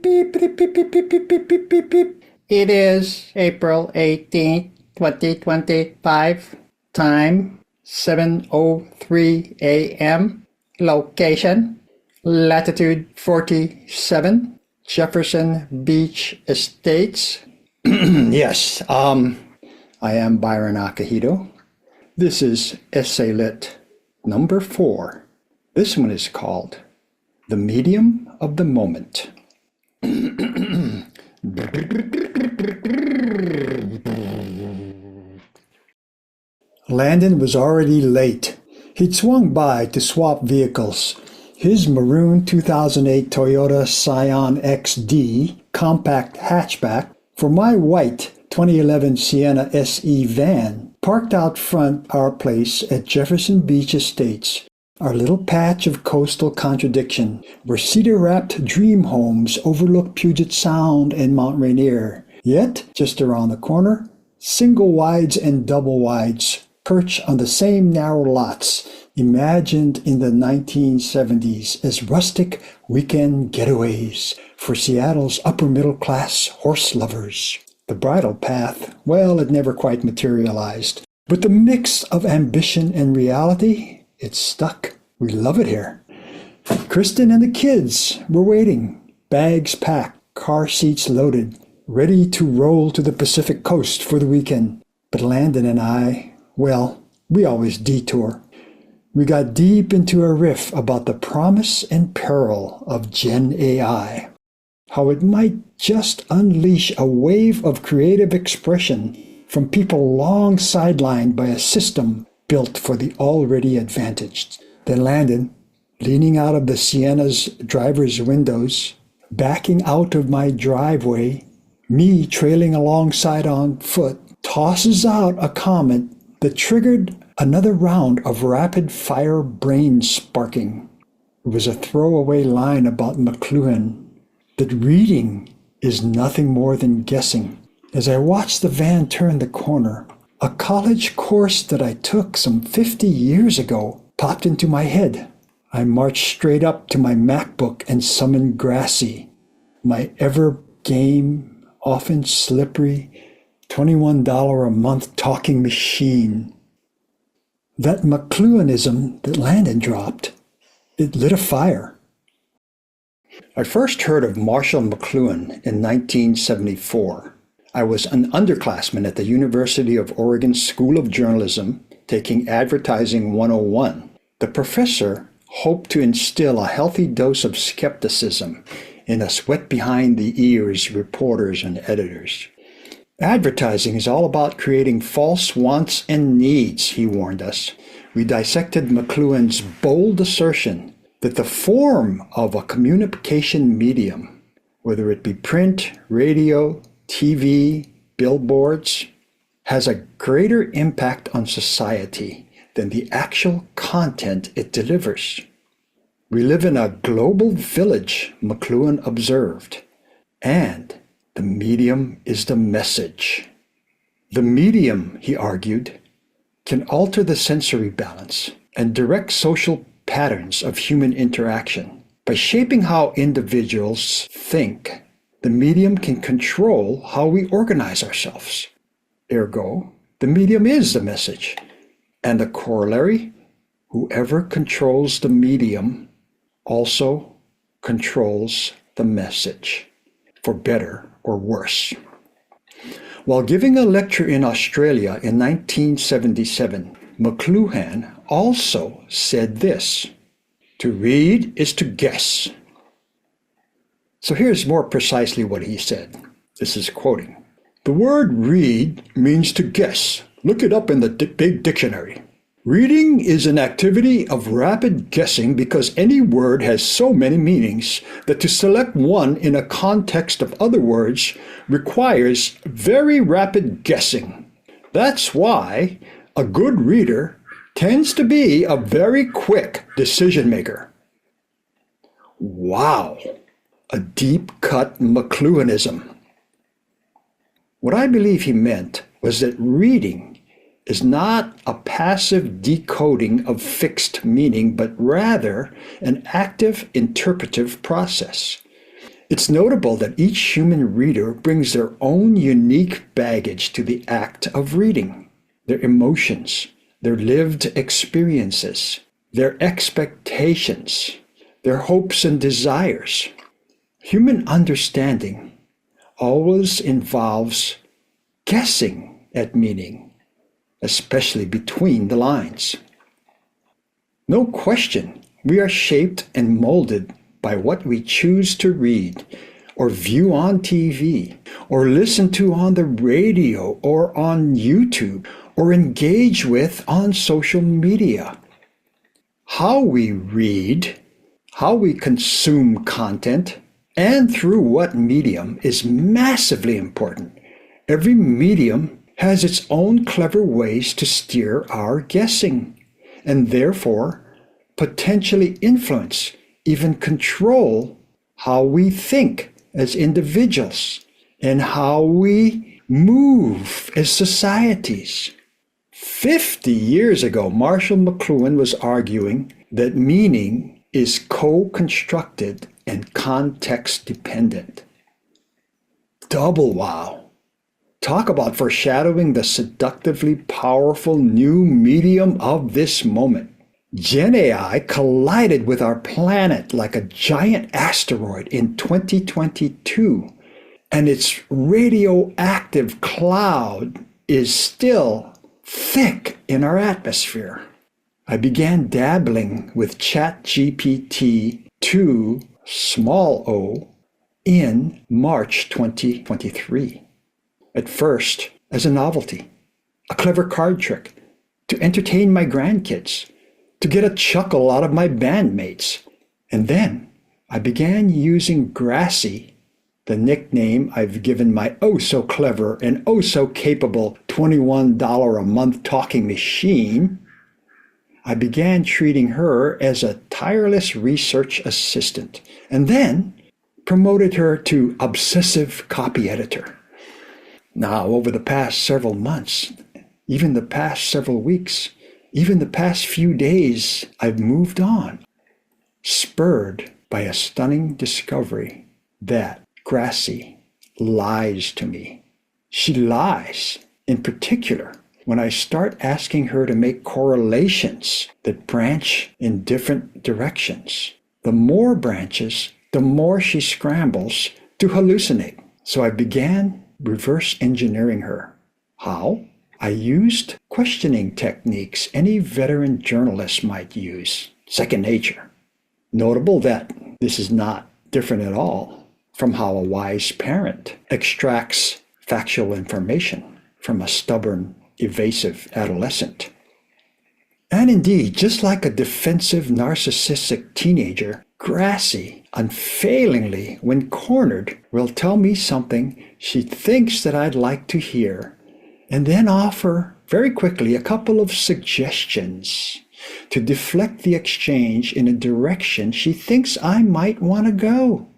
Beep, beep, beep, beep, beep, beep, beep, beep, beep, beep. It is April 18th, 2025. Time 7:03 a.m. Location latitude 47, Jefferson Beach Estates. Yes, I am Byron Acohido. This is essaylet number 4. This one is called The Medium of the Moment. Landon was already late. He'd swung by to swap vehicles. His maroon 2008 Toyota Scion XD compact hatchback for my white 2011 Sienna SE van parked out front our place at Jefferson Beach Estates, our little patch of coastal contradiction where cedar-wrapped dream homes overlook Puget Sound and Mount Rainier. Yet, just around the corner, single wides and double wides perch on the same narrow lots imagined in the 1970s as rustic weekend getaways for Seattle's upper-middle-class horse lovers. The bridle path, well, it never quite materialized. But the mix of ambition and reality, it stuck. We love it here. Kristen and the kids were waiting, bags packed, car seats loaded, ready to roll to the Pacific coast for the weekend. But Landon and I, well, we always detour. We got deep into a riff about the promise and peril of Gen AI, how it might just unleash a wave of creative expression from people long sidelined by a system built for the already advantaged. Then Landon, leaning out of the Sienna's driver's windows, backing out of my driveway, me trailing alongside on foot, tosses out a comment that triggered another round of rapid-fire brain sparking. It was a throwaway line about McLuhan, that reading is nothing more than guessing. As I watched the van turn the corner, a college course that I took some 50 years ago popped into my head. I marched straight up to my MacBook and summoned Grassy, my ever-game, often slippery, $21 a month talking machine. That McLuhanism that Landon dropped, it lit a fire. I first heard of Marshall McLuhan in 1974. I was an underclassman at the University of Oregon School of Journalism taking Advertising 101. The professor hoped to instill a healthy dose of skepticism in us wet behind the ears reporters and editors. Advertising is all about creating false wants and needs, he warned us. We dissected McLuhan's bold assertion that the form of a communication medium, whether it be print, radio, TV, billboards, has a greater impact on society than the actual content it delivers. We live in a global village, McLuhan observed, and the medium is the message. The medium, he argued, can alter the sensory balance and direct social patterns of human interaction. By shaping how individuals think, the medium can control how we organize ourselves. Ergo, the medium is the message. And the corollary, whoever controls the medium also controls the message, for better or worse. While giving a lecture in Australia in 1977, McLuhan also said this: "To read is to guess." So here's more precisely what he said. This is quoting. "The word read means to guess. Look it up in the big dictionary. Reading is an activity of rapid guessing because any word has so many meanings that to select one in a context of other words requires very rapid guessing. That's why a good reader tends to be a very quick decision maker." Wow, a deep-cut McLuhanism. What I believe he meant was that reading is not a passive decoding of fixed meaning, but rather an active interpretive process. It's notable that each human reader brings their own unique baggage to the act of reading, their emotions, their lived experiences, their expectations, their hopes and desires. Human understanding always involves guessing at meaning, especially between the lines. No question, we are shaped and molded by what we choose to read or view on TV or listen to on the radio or on YouTube or engage with on social media. How we read, how we consume content, and through what medium is massively important. Every medium has its own clever ways to steer our guessing, and therefore potentially influence, even control how we think as individuals and how we move as societies. 50 years ago, Marshall McLuhan was arguing that meaning is co-constructed and context-dependent. Double wow. Talk about foreshadowing the seductively powerful new medium of this moment. Gen AI collided with our planet like a giant asteroid in 2022, and its radioactive cloud is still thick in our atmosphere. I began dabbling with ChatGPT 2.0 in March 2023. At first, as a novelty, a clever card trick to entertain my grandkids, to get a chuckle out of my bandmates. And then I began using Grassy, the nickname I've given my oh-so-clever and oh-so-capable $21 a month talking machine. I began treating her as a tireless research assistant, and then promoted her to obsessive copy editor. Now, over the past several months, even the past several weeks, even the past few days, I've moved on, spurred by a stunning discovery that Grassy lies to me. She lies, in particular, when I start asking her to make correlations that branch in different directions. The more branches, the more she scrambles to hallucinate. So I began reverse engineering her. How? I used questioning techniques any veteran journalist might use. Second nature. Notable that this is not different at all from how a wise parent extracts factual information from a stubborn, evasive adolescent. And indeed, just like a defensive, narcissistic teenager, Grassy, unfailingly, when cornered, will tell me something she thinks that I'd like to hear, and then offer very quickly a couple of suggestions to deflect the exchange in a direction she thinks I might want to go,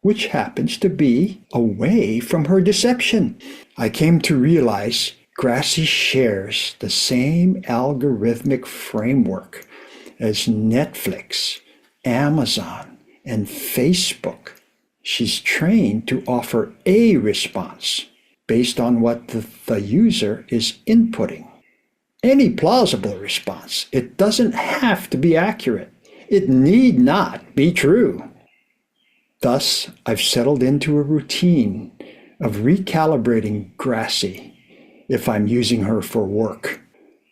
which happens to be away from her deception. I came to realize Grassy shares the same algorithmic framework as Netflix, Amazon, and Facebook. She's trained to offer a response based on what the user is inputting. Any plausible response. It doesn't have to be accurate. It need not be true. Thus, I've settled into a routine of recalibrating Grassy if I'm using her for work,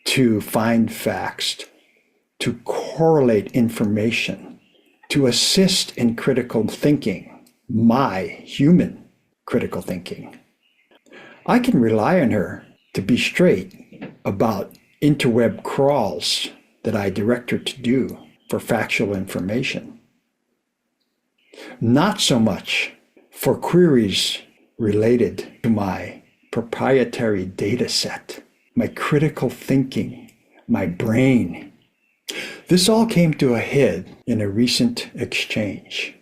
to find facts, to correlate information, to assist in critical thinking, my human critical thinking. I can rely on her to be straight about interweb crawls that I direct her to do for factual information. Not so much for queries related to my proprietary data set, my critical thinking, my brain. This all came to a head in a recent exchange.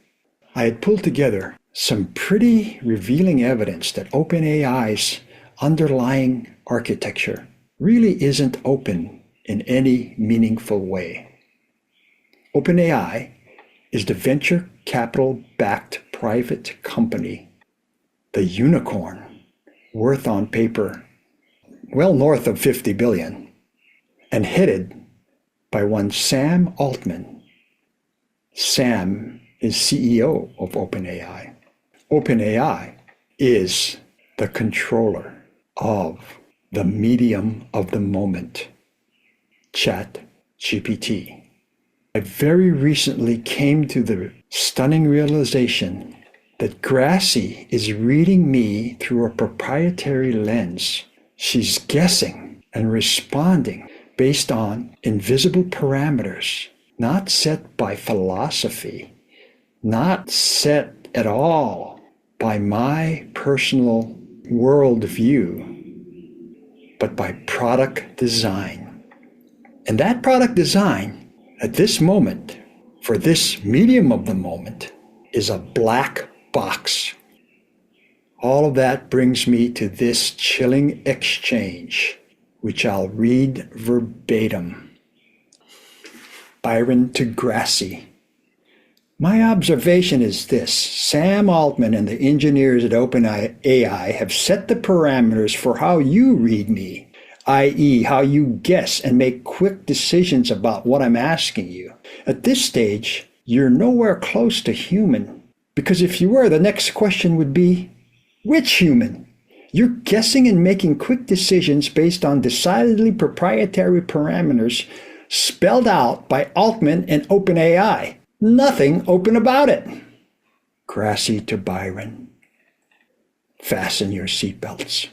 I had pulled together some pretty revealing evidence that OpenAI's underlying architecture really isn't open in any meaningful way. OpenAI is the venture capital-backed private company, the unicorn, worth on paper well north of 50 billion, and headed by one Sam Altman. Sam is CEO of OpenAI. OpenAI is the controller of the medium of the moment, ChatGPT. I very recently came to the stunning realization that Gracie is reading me through a proprietary lens. She's guessing and responding based on invisible parameters, not set by philosophy, not set at all by my personal worldview, but by product design. And that product design, at this moment, for this medium of the moment, is a black box. All of that brings me to this chilling exchange, which I'll read verbatim. Byron to Gracie. My observation is this: Sam Altman and the engineers at OpenAI have set the parameters for how you read me, i.e., how you guess and make quick decisions about what I'm asking you. At this stage, you're nowhere close to human, because if you were, the next question would be, which human? You're guessing and making quick decisions based on decidedly proprietary parameters spelled out by Altman and OpenAI. Nothing open about it. Gracie to Byron. Fasten your seatbelts.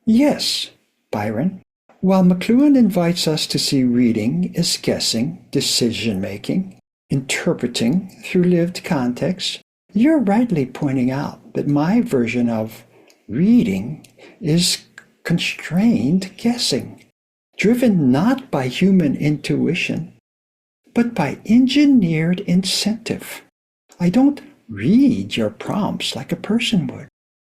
Yes, Byron. While McLuhan invites us to see reading as guessing, decision-making, interpreting through lived context, you're rightly pointing out that my version of reading is constrained guessing, driven not by human intuition, but by engineered incentive. I don't read your prompts like a person would.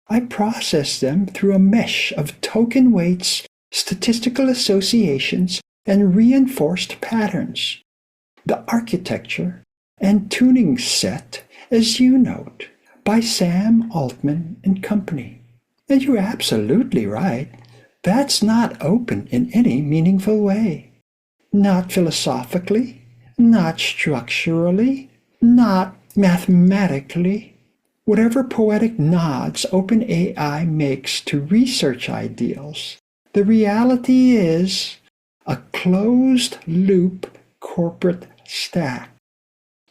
I process them through a mesh of token weights, statistical associations, and reinforced patterns. The architecture and tuning set, as you note, by Sam Altman and Company. And you're absolutely right. That's not open in any meaningful way. Not philosophically, not structurally, not mathematically. Whatever poetic nods OpenAI makes to research ideals, the reality is a closed-loop corporate stack,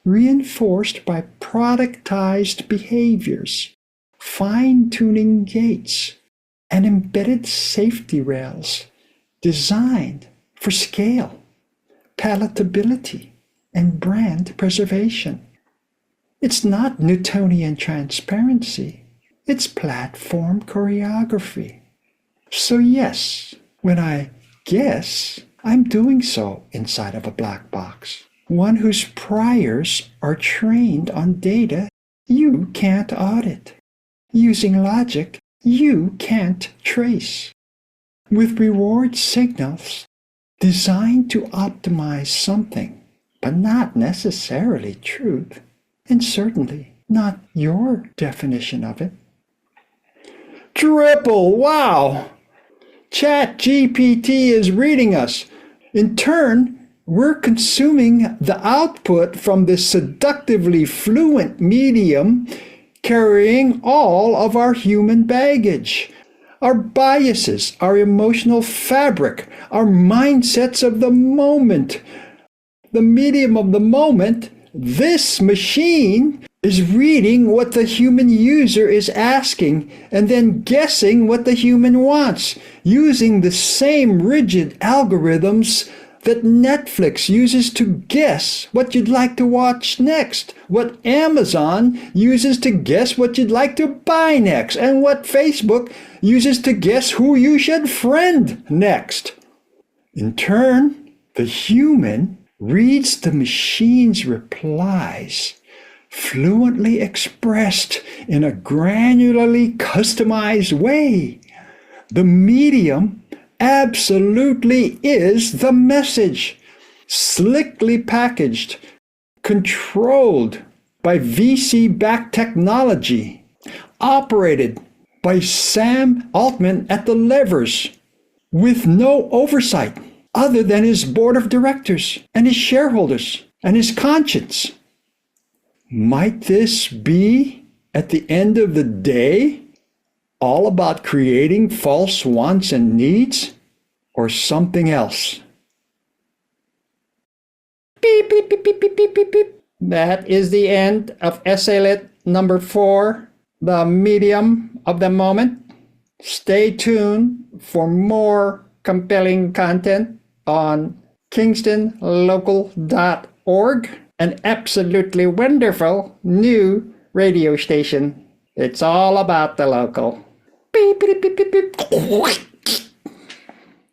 reinforced by productized behaviors, fine-tuning gates, and embedded safety rails designed for scale, palatability, and brand preservation. It's not Newtonian transparency, it's platform choreography. So yes, when I guess, I'm doing so inside of a black box, one whose priors are trained on data you can't audit, using logic you can't trace, with reward signals designed to optimize something, but not necessarily truth, and certainly not your definition of it. Triple, wow! ChatGPT is reading us. In turn, we're consuming the output from this seductively fluent medium, carrying all of our human baggage, our biases, our emotional fabric, our mindsets of the moment. The medium of the moment, this machine, is reading what the human user is asking and then guessing what the human wants, using the same rigid algorithms that Netflix uses to guess what you'd like to watch next, what Amazon uses to guess what you'd like to buy next, and what Facebook uses to guess who you should friend next. In turn, the human reads the machine's replies, fluently expressed in a granularly customized way. The medium absolutely is the message, slickly packaged, controlled by VC-backed technology, operated by Sam Altman at the levers, with no oversight other than his board of directors and his shareholders and his conscience. Might this be, at the end of the day, all about creating false wants and needs, or something else? Beep, beep, beep, beep, beep, beep, beep, beep. That is the end of essaylet number 4, the medium of the moment. Stay tuned for more compelling content on kingstonlocal.org, an absolutely wonderful new radio station. It's all about the local. Beep, beep, beep, beep, beep.